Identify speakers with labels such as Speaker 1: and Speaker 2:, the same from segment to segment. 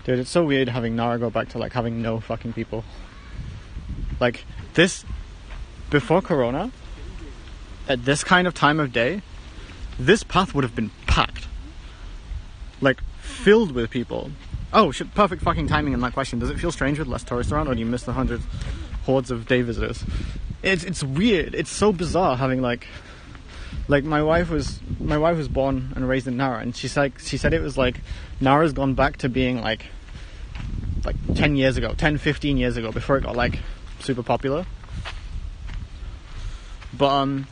Speaker 1: Dude, it's so weird having Nara go back to like having no fucking people. Like this, before Corona, at this kind of time of day, this path would have been packed. Like, filled with people. Oh, shit, perfect fucking timing in that question. Does it feel strange with less tourists around, or do you miss the hundreds hordes of day visitors? It's weird. It's so bizarre having like my wife was born and raised in Nara, and she said it was like Nara's gone back to being like 10 years ago, 10, 15 years ago, before it got like super popular. But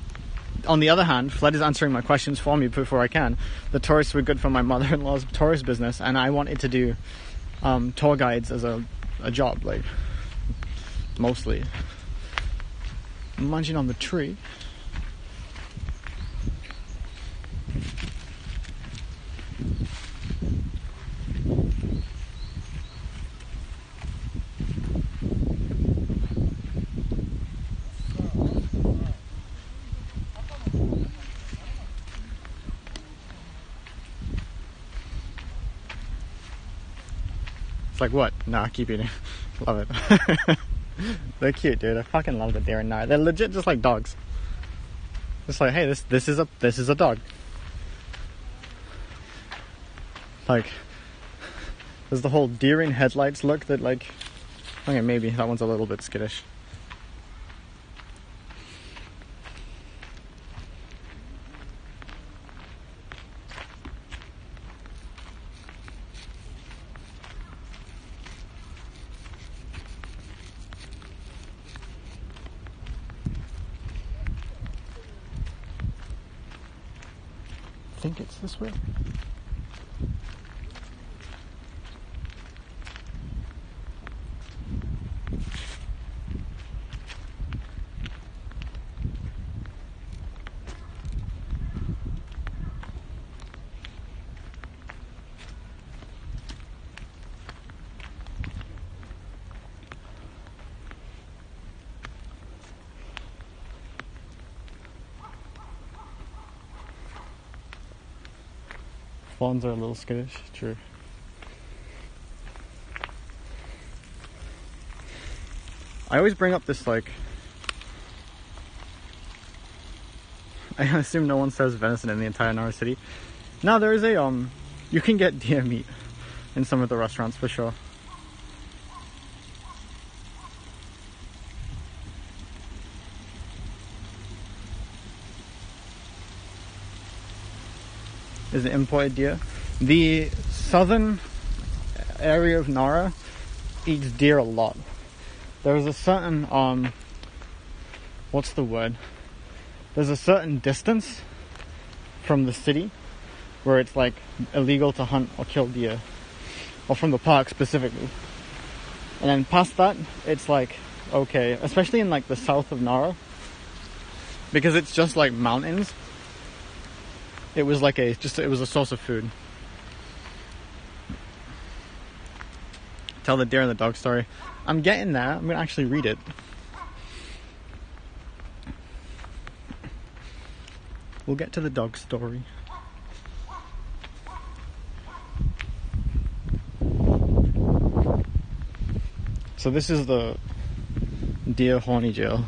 Speaker 1: on the other hand, Fled is answering my questions for me before I can. The tourists were good for my mother-in-law's tourist business, and I wanted to do tour guides as a job, like, mostly. I'm munching on the tree. It's like, what? Nah, keep eating. Love it. They're cute, dude. I fucking love the deer in Nara. They're legit just like dogs. It's like, hey, this is a dog. Like, there's the whole deer in headlights look that, like, okay, maybe that one's a little bit skittish. I think it's this way. Fawns are a little skittish, true. I always bring up this, like, I assume no one serves venison in the entire Nara city. No, there is a, you can get deer meat in some of the restaurants for sure. Is it imported deer? The southern area of Nara eats deer a lot. There's a certain, what's the word? There's a certain distance from the city where it's like illegal to hunt or kill deer. Or from the park specifically. And then past that, it's like, okay, especially in like the south of Nara. Because it's just like mountains. It was like it was a source of food. Tell the deer and the dog story. I'm getting there. I'm gonna actually read it. We'll get to the dog story. So this is the deer horny jail.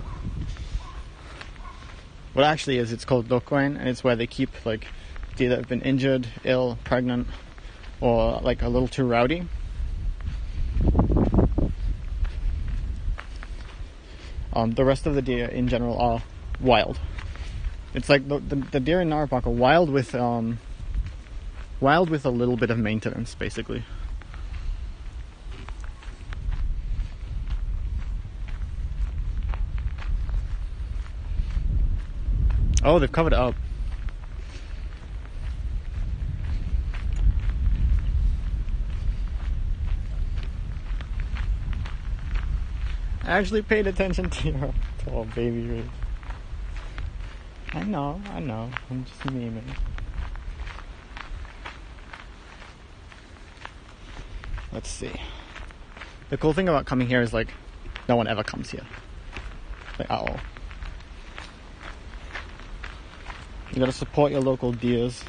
Speaker 1: What it actually is, it's called Dokwain, and it's where they keep like deer that have been injured, ill, pregnant, or like a little too rowdy. The rest of the deer in general are wild. It's like the deer in Nara Park are wild with a little bit of maintenance, basically. Oh, they've covered it up. I actually paid attention to your tall baby ribs. I know. I'm just memeing. Let's see. The cool thing about coming here is like, no one ever comes here. Like, at all. You gotta support your local deers.